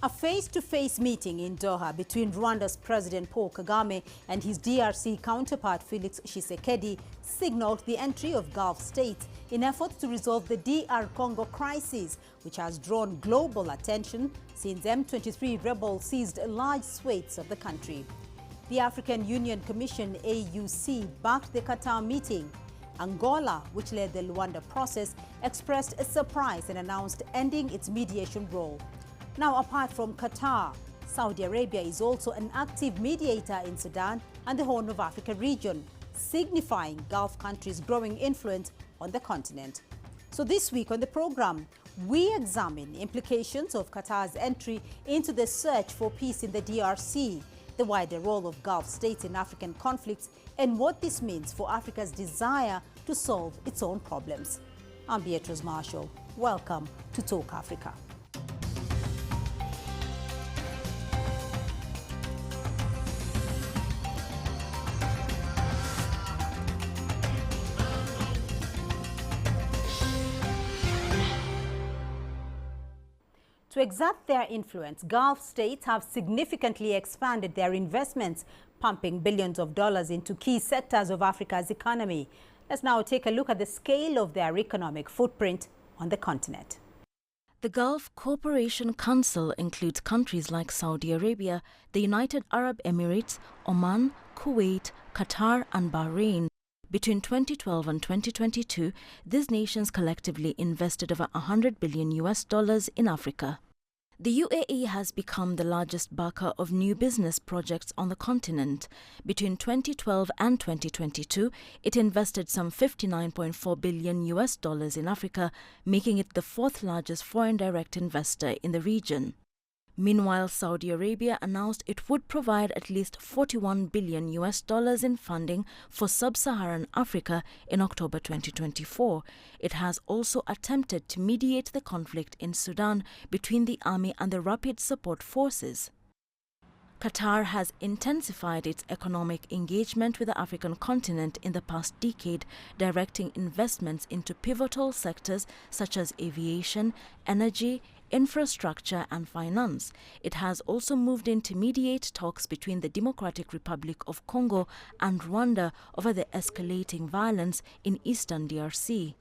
A face-to-face meeting in Doha between Rwanda's President Paul Kagame and his DRC counterpart Felix Tshisekedi signaled the entry of Gulf states in efforts to resolve the DR Congo crisis, which has drawn global attention since M23 rebels seized large swathes of the country. The African Union Commission AUC backed the Qatar meeting. Angola, which led the Rwanda process, expressed a surprise and announced ending its mediation role. Now, apart from Qatar, Saudi Arabia is also an active mediator in Sudan and the Horn of Africa region, signifying Gulf countries' growing influence on the continent. So this week on the program, we examine implications of Qatar's entry into the search for peace in the DRC, the wider role of Gulf states in African conflicts, and what this means for Africa's desire to solve its own problems. I'm Beatrice Marshall. Welcome to Talk Africa. To exert their influence, Gulf states have significantly expanded their investments, pumping billions of dollars into key sectors of Africa's economy. Let's now take a look at the scale of their economic footprint on the continent. The Gulf Cooperation Council includes countries like Saudi Arabia, the United Arab Emirates, Oman, Kuwait, Qatar and Bahrain. Between 2012 and 2022, these nations collectively invested over $100 billion in Africa. The UAE has become the largest backer of new business projects on the continent. Between 2012 and 2022, it invested some $59.4 billion in Africa, making it the fourth largest foreign direct investor in the region. Meanwhile, Saudi Arabia announced it would provide at least $41 billion in funding for sub-Saharan Africa in October 2024. It has also attempted to mediate the conflict in Sudan between the army and the Rapid Support Forces. Qatar has intensified its economic engagement with the African continent in the past decade, directing investments into pivotal sectors such as aviation, energy, infrastructure and finance. It has also moved in to mediate talks between the Democratic Republic of Congo and Rwanda over the escalating violence in eastern DRC.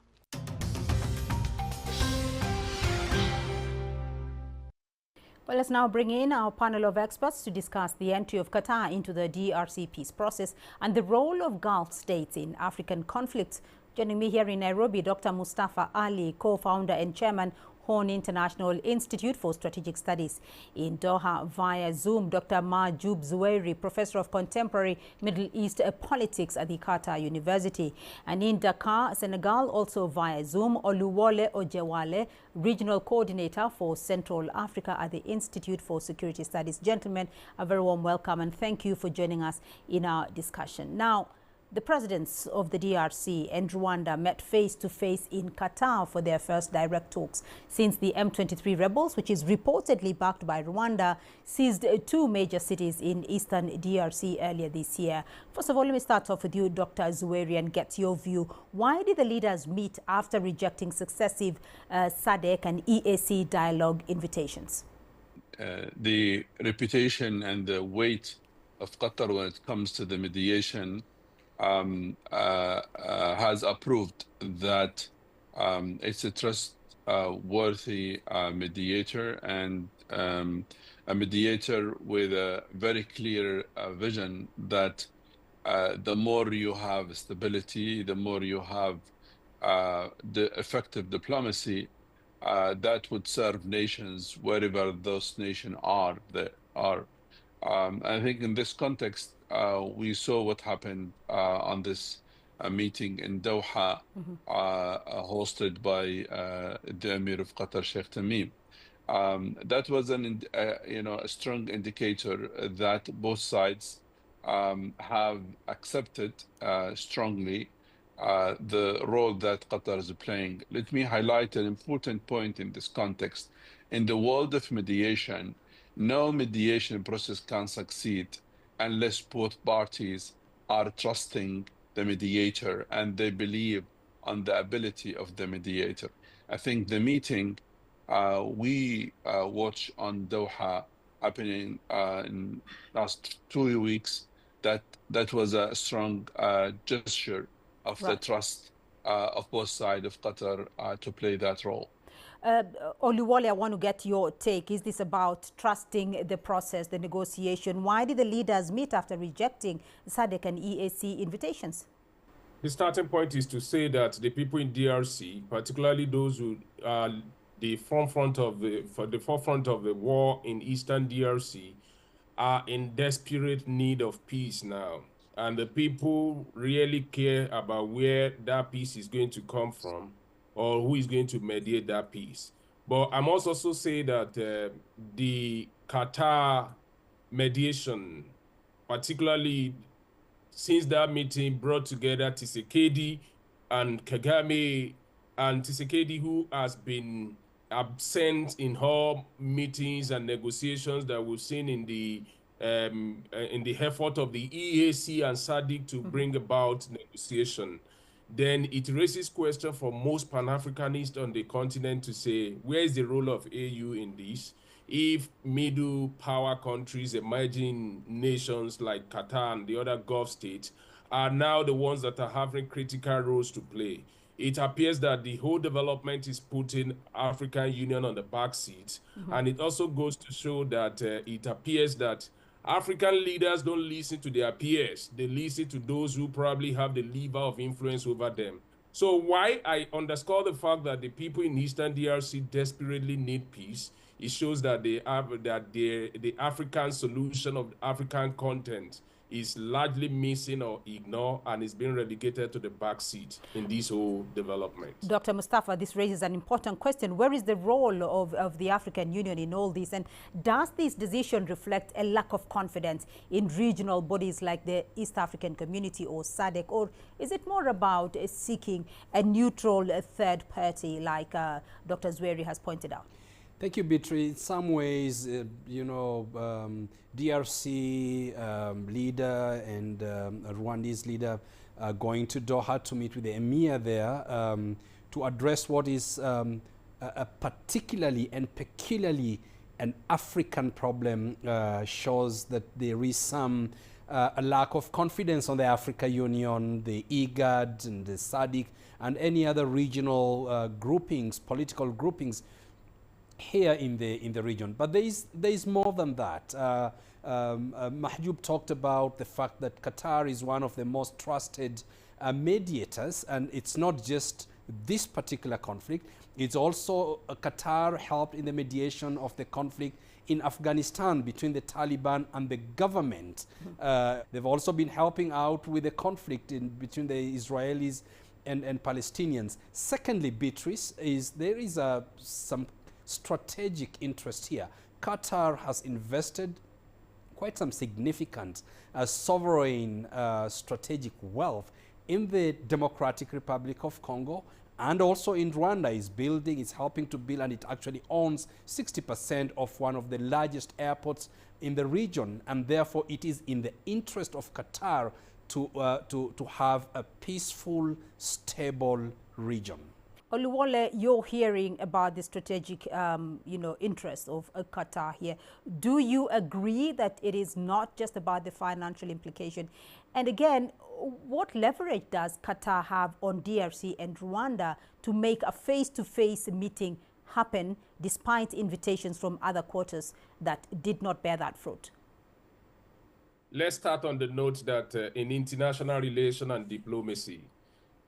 Well, let's now bring in our panel of experts to discuss the entry of Qatar into the DRC peace process and the role of Gulf states in African conflicts. Joining me here in Nairobi, Dr. Mustafa Ali, co-founder and chairman, Horn International Institute for Strategic Studies. In Doha via Zoom, Dr. Mahjoub Zuwairi, Professor of Contemporary Middle East Politics at the Qatar University. And in Dakar, Senegal, also via Zoom, Oluwole Ojewale, Regional Coordinator for Central Africa at the Institute for Security Studies. Gentlemen, a very warm welcome and thank you for joining us in our discussion. Now, the presidents of the DRC and Rwanda met face-to-face in Qatar for their first direct talks since the M23 rebels, which is reportedly backed by Rwanda, seized two major cities in eastern DRC earlier this year. First of all, let me start off with you, Dr. Zuwairi, and get your view. Why did the leaders meet after rejecting successive SADC and EAC dialogue invitations? The reputation and the weight of Qatar when it comes to the mediation has approved that it's a trustworthy mediator and a mediator with a very clear vision that the more you have stability, the more you have the effective diplomacy that would serve nations wherever those nations are. I think in this context, we saw what happened on this meeting in Doha, hosted by the Emir of Qatar, Sheikh Tamim. That was a strong indicator that both sides have accepted strongly the role that Qatar is playing. Let me highlight an important point in this context. In the world of mediation, no mediation process can succeed unless both parties are trusting the mediator and they believe on the ability of the mediator. I think the meeting we watch on Doha happening in last 2 weeks, that was a strong gesture of the trust of both sides of Qatar to play that role. Oluwole, I want to get your take. Is this about trusting the process, the negotiation? Why did the leaders meet after rejecting SADC and EAC invitations? The starting point is to say that the people in DRC, particularly those who are the forefront of the war in Eastern DRC, are in desperate need of peace now. And the people really care about where that peace is going to come from or who is going to mediate that peace. But I must also say that the Qatar mediation, particularly since that meeting, brought together Tshisekedi and Kagame, and Tshisekedi, who has been absent in all meetings and negotiations that we've seen in the effort of the EAC and SADC to bring about negotiation. Then it raises question for most Pan-Africanists on the continent to say, where is the role of AU in this? If middle power countries, emerging nations like Qatar and the other Gulf states are now the ones that are having critical roles to play, it appears that the whole development is putting African Union on the back seat. And it also goes to show that it appears that African leaders don't listen to their peers. They listen to those who probably have the lever of influence over them. So why I underscore the fact that the people in Eastern DRC desperately need peace, it shows that the African solution of African content is largely missing or ignored and is being relegated to the back seat in this whole development. Dr. Mustafa, this raises an important question. Where is the role of the African Union in all this? And does this decision reflect a lack of confidence in regional bodies like the East African Community or SADC? Or is it more about seeking a neutral third party like Dr. Zweri has pointed out? Thank you, Bitri. In some ways, DRC leader and Rwandese leader are going to Doha to meet with the emir there to address what is a particularly and peculiarly an African problem, shows that there is some a lack of confidence on the African Union, the IGAD and the SADC and any other regional groupings, political groupings here in the region. But there is more than that. Mahjoub talked about the fact that Qatar is one of the most trusted mediators, and it's not just this particular conflict. It's also Qatar helped in the mediation of the conflict in Afghanistan between the Taliban and the government. They've also been helping out with the conflict between the Israelis and Palestinians. Secondly, Beatrice, there is some strategic interest here. Qatar has invested quite some significant sovereign strategic wealth in the Democratic Republic of Congo and also in Rwanda. It's helping to build, and it actually owns 60% of one of the largest airports in the region, and therefore it is in the interest of Qatar to have a peaceful, stable region. Oluwole, you're hearing about the strategic, interest of Qatar here. Do you agree that it is not just about the financial implication? And again, what leverage does Qatar have on DRC and Rwanda to make a face-to-face meeting happen despite invitations from other quarters that did not bear that fruit? Let's start on the note that in international relations and diplomacy,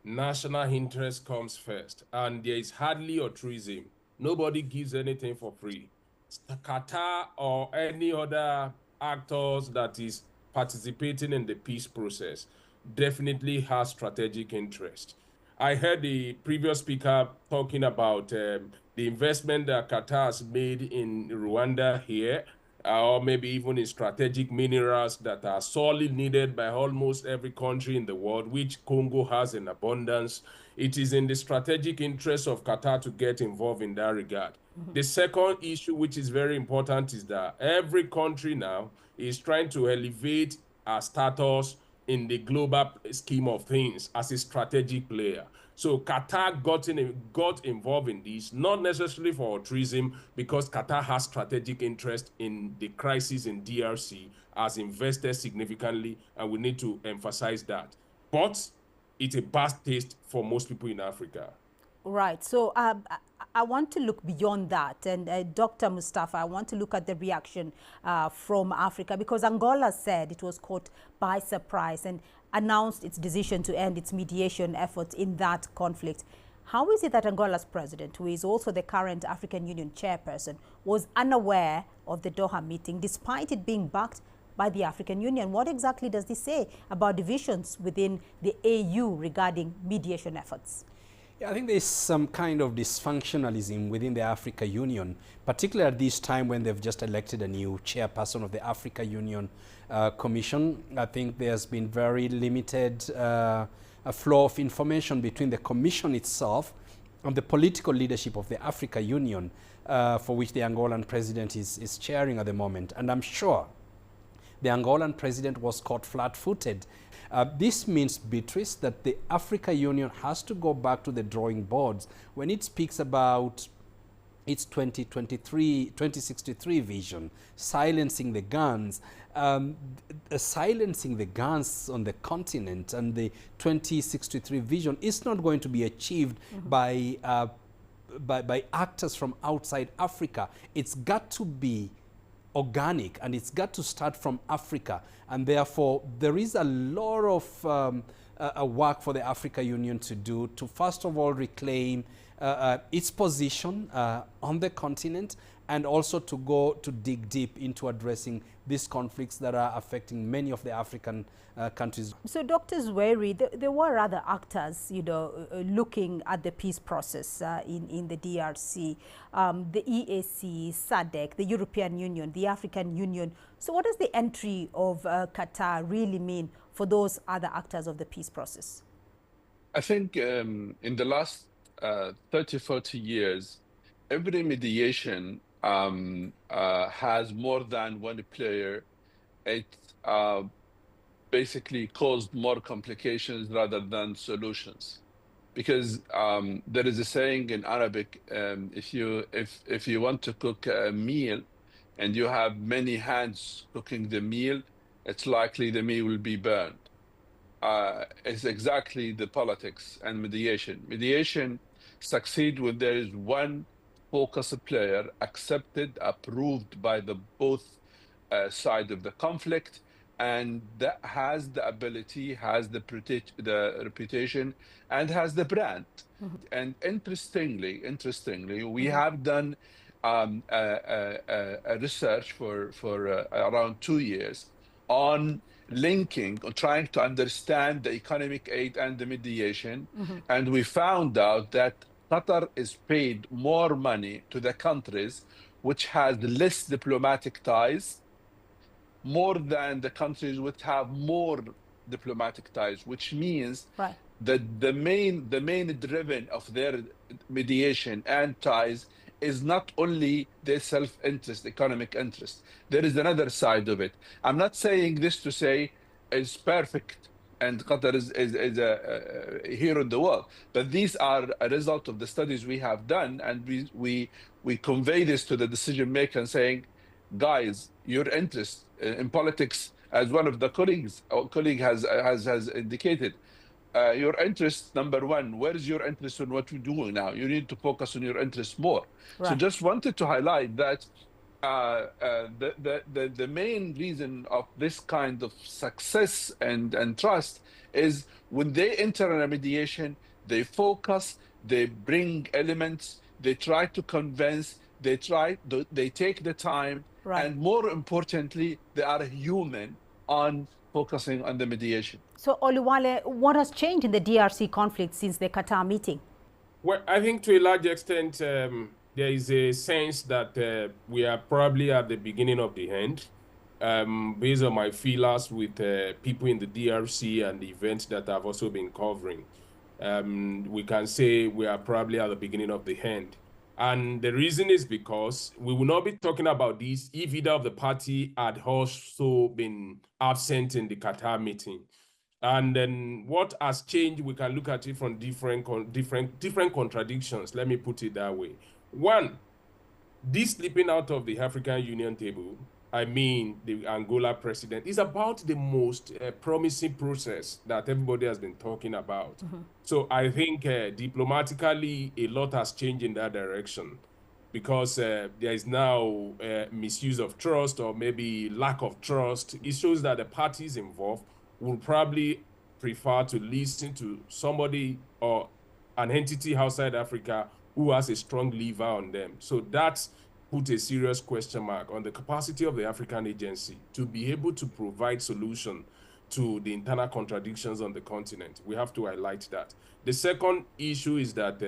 national interest comes first, and there is hardly altruism. Nobody gives anything for free. Qatar or any other actors that is participating in the peace process definitely has strategic interest. I heard the previous speaker talking about the investment that Qatar has made in Rwanda here, or maybe even in strategic minerals that are sorely needed by almost every country in the world, which Congo has in abundance. It is in the strategic interest of Qatar to get involved in that regard. The second issue, which is very important, is that every country now is trying to elevate our status in the global scheme of things as a strategic player. So Qatar got involved in this, not necessarily for altruism, because Qatar has strategic interest in the crisis in DRC, has invested significantly, and we need to emphasize that. But it's a bad taste for most people in Africa. Right. So I want to look beyond that. And Dr. Mustafa, I want to look at the reaction from Africa, because Angola said it was caught by surprise and announced its decision to end its mediation efforts in that conflict. How is it that Angola's president, who is also the current African Union chairperson, was unaware of the Doha meeting despite it being backed by the African Union? What exactly does this say about divisions within the AU regarding mediation efforts? Yeah, I think there's some kind of dysfunctionalism within the Africa Union, particularly at this time when they've just elected a new chairperson of the Africa Union Commission. I think there's been very limited a flow of information between the Commission itself and the political leadership of the Africa Union, for which the Angolan president is chairing at the moment. And I'm sure the Angolan president was caught flat-footed. This means, Beatrice, that the Africa Union has to go back to the drawing boards when it speaks about its 2063 vision, silencing the guns. Silencing the guns on the continent and the 2063 vision is not going to be achieved by actors from outside Africa. It's got to be organic, and it's got to start from Africa, and therefore there is a lot of work for the Africa Union to do to first of all reclaim its position on the continent, and also to go to dig deep into addressing these conflicts that are affecting many of the African countries. So, Dr. Zweri, there were other actors, looking at the peace process in the DRC, the EAC, SADC, the European Union, the African Union. So what does the entry of Qatar really mean for those other actors of the peace process? I think in the last 30, 40 years, every mediation has more than one player. It basically caused more complications rather than solutions, because there is a saying in Arabic: if you want to cook a meal and you have many hands cooking the meal, it's likely the meal will be burned. It's exactly the politics and mediation. Mediation succeed when there is one focused player accepted, approved by the both sides of the conflict, and that has the ability, has the reputation, and has the brand. And interestingly, we have done a research for around 2 years on linking or trying to understand the economic aid and the mediation. And we found out that Qatar is paid more money to the countries which has less diplomatic ties, more than the countries which have more diplomatic ties, which means that the main driven of their mediation and ties is not only their self-interest, economic interest. There is another side of it. I'm not saying this to say it's perfect and Qatar is here in the world, but these are a result of the studies we have done, and we convey this to the decision maker and saying, guys, your interest in politics, as one of the colleague has indicated, your interest, number one, where is your interest in what we're doing now? You need to focus on your interest more. So just wanted to highlight that the main reason of this kind of success and trust is when they enter in a mediation, they focus, they bring elements, they try to convince, they take the time, and more importantly, they are human on focusing on the mediation. So, Oluwale, what has changed in the DRC conflict since the Qatar meeting? Well, I think to a large extent, there is a sense that we are probably at the beginning of the end. Based on my feelers with people in the DRC and the events that I've also been covering, we can say we are probably at the beginning of the end. And the reason is because we will not be talking about this if either of the party had also been absent in the Qatar meeting. And then what has changed, we can look at it from different contradictions. Let me put it that way. One, this slipping out of the African Union table, I mean, the Angola president, is about the most promising process that everybody has been talking about. So I think diplomatically, a lot has changed in that direction, because there is now misuse of trust, or maybe lack of trust. It shows that the parties involved will probably prefer to listen to somebody or an entity outside Africa who has a strong lever on them. So that's put a serious question mark on the capacity of the African agency to be able to provide solution to the internal contradictions on the continent. We have to highlight that. The second issue is that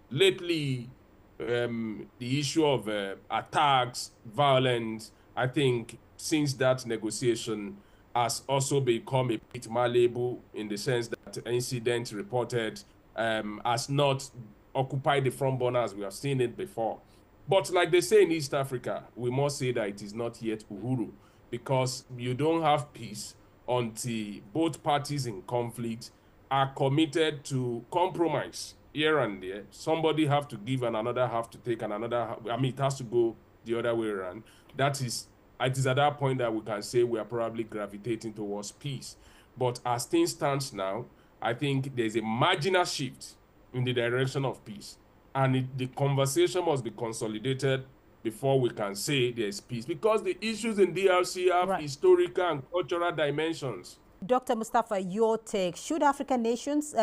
lately, the issue of attacks, violence, I think since that negotiation has also become a bit malleable, in the sense that incidents reported has not occupied the front burner as we have seen it before. But like they say in East Africa, we must say that it is not yet Uhuru, because you don't have peace until both parties in conflict are committed to compromise here and there. Somebody have to give and another have to take, and another, I mean, it has to go the other way around. It is at that point that we can say we are probably gravitating towards peace. But as things stand now, I think there's a marginal shift in the direction of peace. And the conversation must be consolidated before we can say there's peace, because the issues in DRC have historical and cultural dimensions. Dr. Mustafa, your take, should African nations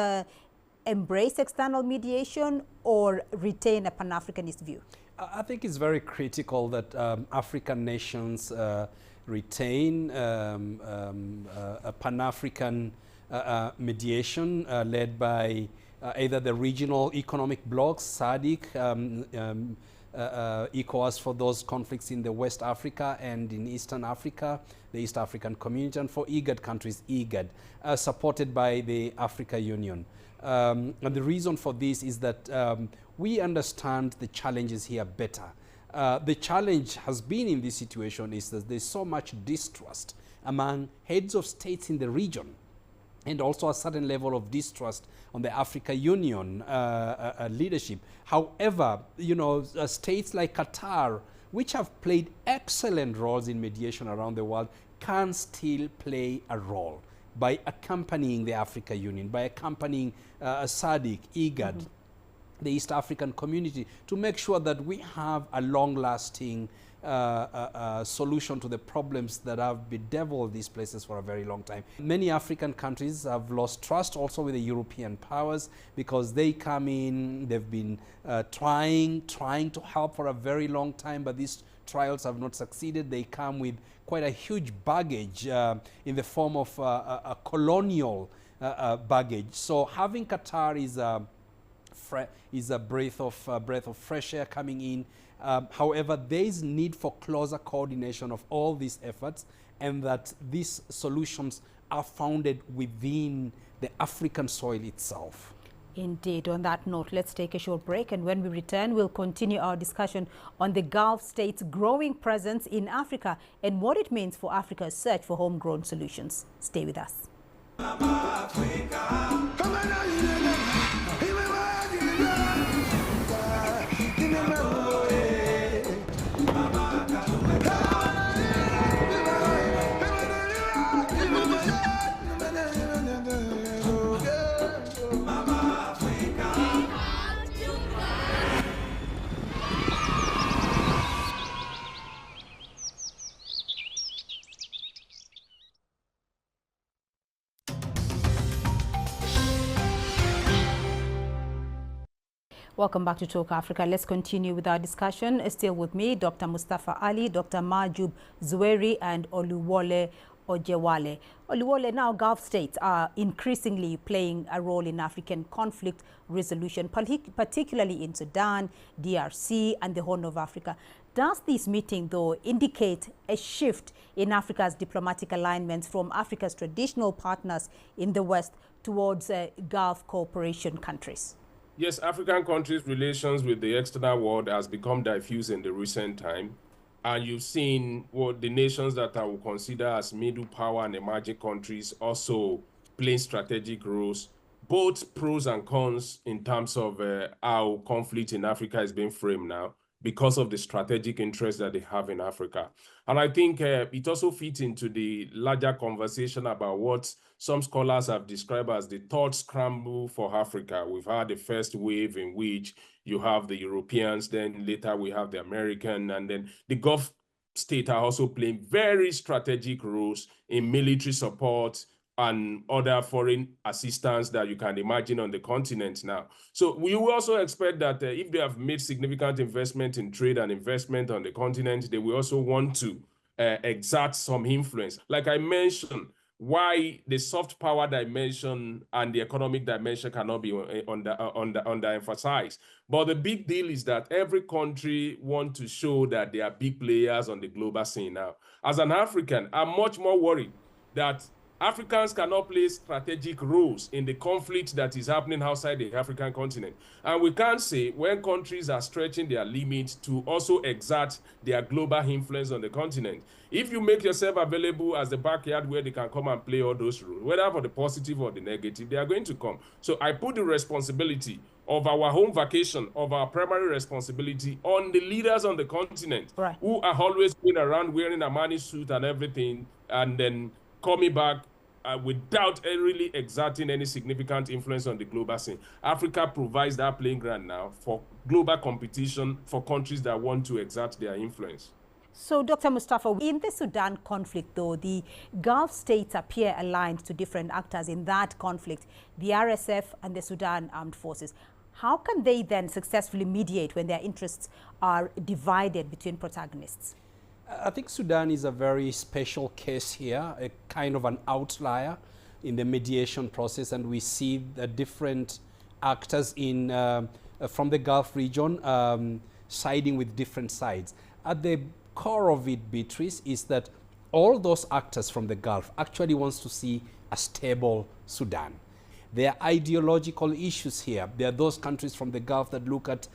embrace external mediation or retain a Pan-Africanist view? I think it's very critical that African nations retain a Pan-African mediation led by either the regional economic blocs, SADC, ECOWAS for those conflicts in the West Africa and in Eastern Africa, the East African Community, and for IGAD countries, IGAD, supported by the Africa Union. And the reason for this is that we understand the challenges here better. The challenge has been in this situation is that there's so much distrust among heads of states in the region, and also a certain level of distrust on the Africa Union leadership. However, you know, states like Qatar, which have played excellent roles in mediation around the world, can still play a role by accompanying the Africa Union, by accompanying SADC, IGAD, the East African Community, to make sure that we have a long-lasting solution to the problems that have bedeviled these places for a very long time. Many African countries have lost trust also with the European powers, because they come in, they've been trying to help for a very long time, but these trials have not succeeded. They come with quite a huge baggage in the form of a colonial baggage. So having Qatar is a breath of fresh air coming in. However, there is need for closer coordination of all these efforts, and that these solutions are founded within the African soil itself. Indeed. On that note, let's take a short break, and when we return, we'll continue our discussion on the Gulf states' growing presence in Africa and what it means for Africa's search for homegrown solutions. Stay with us. Welcome back to Talk Africa. Let's continue with our discussion. Still with me, Dr. Mustafa Ali, Dr. Mahjoub Zweri, and Oluwole Ojewale. Oluwole, now Gulf states are increasingly playing a role in African conflict resolution, particularly in Sudan, DRC, and the Horn of Africa. Does this meeting, though, indicate a shift in Africa's diplomatic alignments from Africa's traditional partners in the West towards Gulf cooperation countries? Yes, African countries' relations with the external world has become diffuse in the recent time. And you've seen what the nations that I would consider as middle power and emerging countries also playing strategic roles, both pros and cons in terms of how conflict in Africa is being framed now because of the strategic interest that they have in Africa. And I think it also fits into the larger conversation about what some scholars have described as the third scramble for Africa. We've had the first wave in which you have the Europeans, then later we have the American, and then the Gulf states are also playing very strategic roles in military support and other foreign assistance that you can imagine on the continent now. So we will also expect that if they have made significant investment in trade and investment on the continent, they will also want to exert some influence. Like I mentioned, why the soft power dimension and the economic dimension cannot be underemphasized. But the big deal is that every country wants to show that they are big players on the global scene now. As an African, I'm much more worried that Africans cannot play strategic roles in the conflict that is happening outside the African continent. And we can't say when countries are stretching their limits to also exert their global influence on the continent. If you make yourself available as the backyard where they can come and play all those roles, whether for the positive or the negative, they are going to come. So I put the responsibility of our home vacation, of our primary responsibility on the leaders on the continent, right, who are always going around wearing a Armani suit and everything, and then coming back without really exerting any significant influence on the global scene. Africa provides that playing ground now for global competition for countries that want to exert their influence. So, Dr. Mustafa, in the Sudan conflict, though, the Gulf states appear aligned to different actors in that conflict, the RSF and the Sudan Armed Forces. How can they then successfully mediate when their interests are divided between protagonists? I think Sudan is a very special case here, a kind of an outlier in the mediation process, and we see the different actors in from the Gulf region siding with different sides. At the core of it, Beatrice, is that all those actors from the Gulf actually wants to see a stable Sudan. There are ideological issues here. There are those countries from the Gulf that look at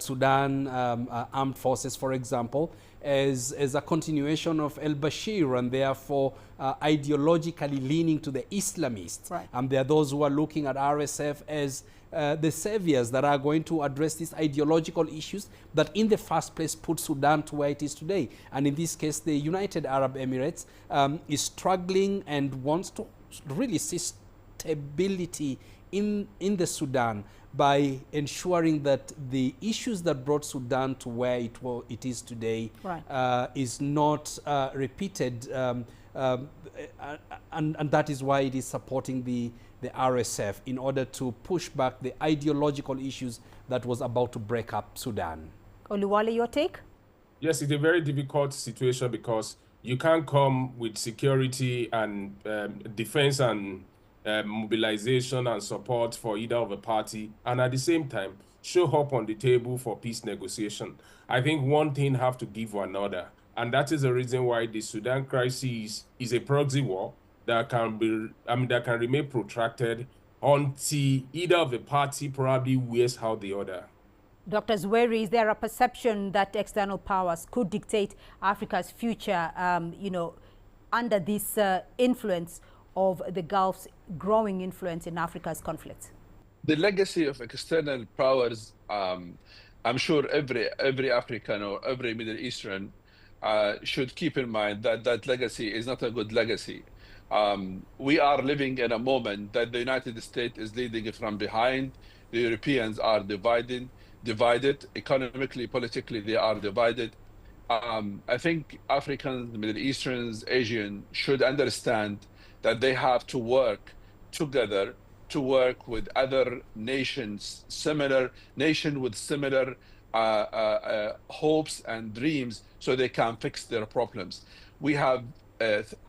Sudan armed forces, for example, as a continuation of al-Bashir, and therefore ideologically leaning to the Islamists. Right. And there are those who are looking at RSF as the saviors that are going to address these ideological issues that in the first place put Sudan to where it is today. And in this case, the United Arab Emirates is struggling and wants to really see stability in the Sudan by ensuring that the issues that brought Sudan to where it is today, right, is not repeated, and that is why it is supporting the RSF in order to push back the ideological issues that was about to break up Sudan. Oluwale, your take? Yes, it's a very difficult situation because you can't come with security and defense and mobilization and support for either of the party, and at the same time show up on the table for peace negotiation. I think one thing have to give one another, and that is the reason why the Sudan crisis is a proxy war that can be, that can remain protracted until either of the party probably wears out the other. Dr. Zweri, is there a perception that external powers could dictate Africa's future, under this influence of the Gulf's growing influence in Africa's conflicts? The legacy of external powers, I'm sure every African or every Middle Eastern should keep in mind that that legacy is not a good legacy. We are living in a moment that the United States is leading from behind. The Europeans are divided economically, politically, they are divided. I think Africans, Middle Easterns, Asians should understand that they have to work together to work with other nations, with similar hopes and dreams, so they can fix their problems. We have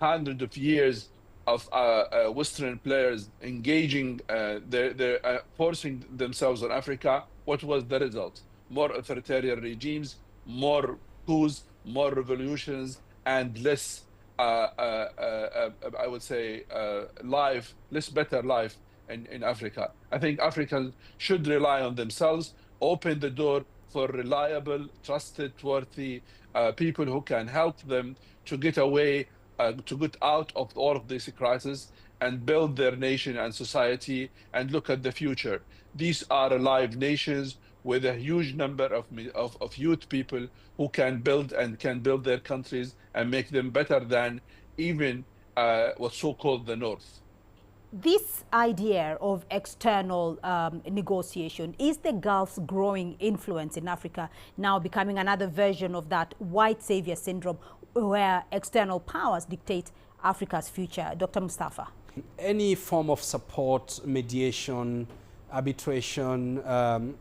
hundreds of years of Western players engaging, forcing themselves on Africa. What was the result? More authoritarian regimes, more coups, more revolutions, and less, I would say, less better life in Africa. I think Africans should rely on themselves, open the door for reliable, trusted, worthy people who can help them to get away get out of all of this crisis and build their nation and society and look at the future. These are alive nations with a huge number of youth people who can build their countries and make them better than even what's so-called the North. This idea of external negotiation, is the Gulf's growing influence in Africa now becoming another version of that white savior syndrome where external powers dictate Africa's future? Dr. Mustafa. Any form of support, mediation, arbitration,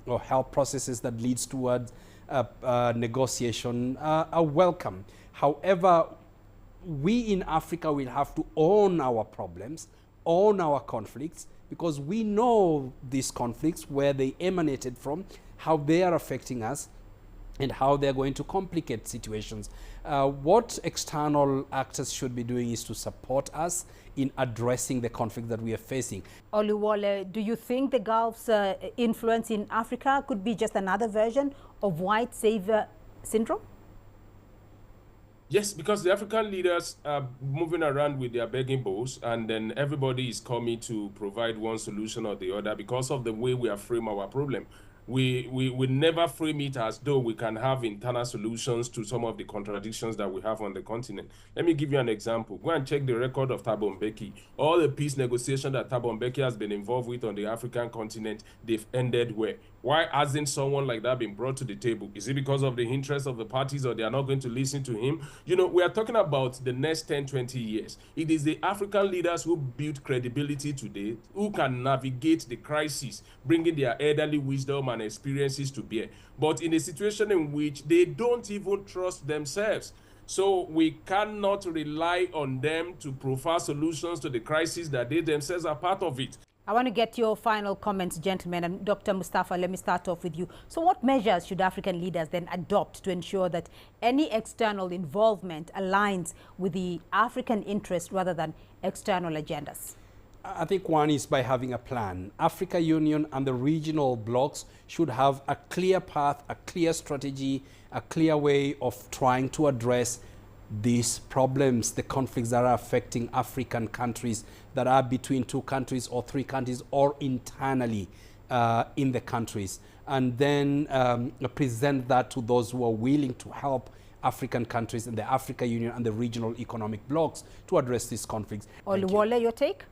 or help processes that leads towards negotiation are welcome. However, we in Africa will have to own our problems, own our conflicts, because we know these conflicts, where they emanated from, how they are affecting us, and how they're going to complicate situations. What external actors should be doing is to support us in addressing the conflict that we are facing. Oluwole, do you think the Gulf's influence in Africa could be just another version of white savior syndrome? Yes, because the African leaders are moving around with their begging bowls, and then everybody is coming to provide one solution or the other because of the way we have framed our problem. We never frame it as though we can have internal solutions to some of the contradictions that we have on the continent. Let me give you an example. Go and check the record of Thabo Mbeki. All the peace negotiations that Thabo Mbeki has been involved with on the African continent, they've ended where? Why hasn't someone like that been brought to the table? Is it because of the interest of the parties, or they are not going to listen to him? You know, we are talking about the next 10, 20 years. It is the African leaders who build credibility today, who can navigate the crisis, bringing their elderly wisdom and experiences to bear. But in a situation in which they don't even trust themselves. So we cannot rely on them to provide solutions to the crisis that they themselves are part of it. I want to get your final comments, gentlemen. And Dr. Mustafa, let me start off with you. So what measures should African leaders then adopt to ensure that any external involvement aligns with the African interest rather than external agendas? I think one is by having a plan. Africa Union and the regional blocs should have a clear path, a clear strategy, a clear way of trying to address these problems, the conflicts that are affecting African countries, that are between two countries or three countries, or internally in the countries, and then present that to those who are willing to help African countries and the Africa Union and the regional economic blocs to address these conflicts. Oluwole, your take?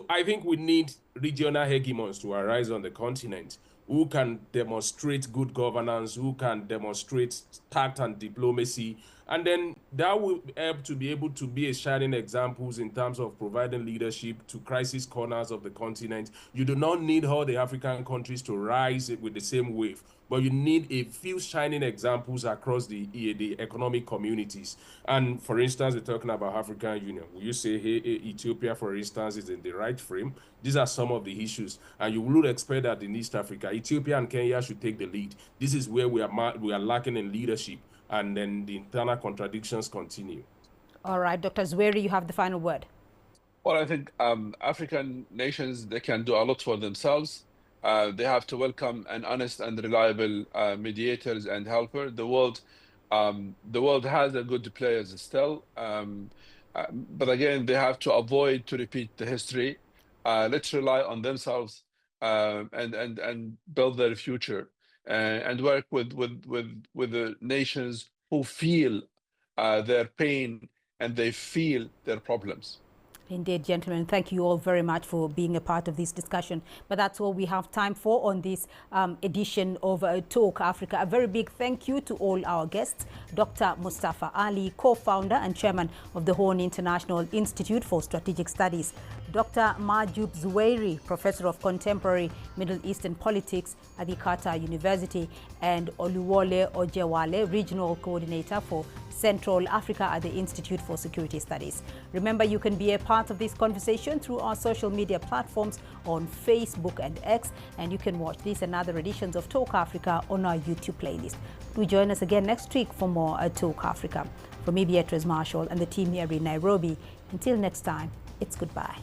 I think we need regional hegemons to arise on the continent who can demonstrate good governance, who can demonstrate tact and diplomacy, and then that will help to be able to be a shining examples in terms of providing leadership to crisis corners of the continent. You do not need all the African countries to rise with the same wave, but you need a few shining examples across the economic communities. And for instance, we're talking about African Union. Will you say, hey, Ethiopia, for instance, is in the right frame? These are some of the issues. And you would expect that in East Africa, Ethiopia and Kenya should take the lead. This is where we are lacking in leadership. And then the internal contradictions continue. All right, Dr. Zweri, you have the final word. Well, I think African nations, they can do a lot for themselves. They have to welcome an honest and reliable mediators and helper. The world has a good players still, but again, they have to avoid to repeat the history. Let's rely on themselves and build their future, and work with the nations who feel their pain and they feel their problems. Indeed, gentlemen, thank you all very much for being a part of this discussion. But that's all we have time for on this edition of Talk Africa. A very big thank you to all our guests. Dr. Mustafa Ali, co-founder and chairman of the Horn International Institute for Strategic Studies. Dr. Majub Zweri, professor of contemporary Middle Eastern politics at the Qatar University, and Oluwole Ojewale, regional coordinator for Central Africa at the Institute for Security Studies. Remember, you can be a part of this conversation through our social media platforms on Facebook and X, and you can watch this and other editions of Talk Africa on our YouTube playlist. Do join us again next week for more Talk Africa. From me, Beatrice Marshall, and the team here in Nairobi, until next time, it's goodbye.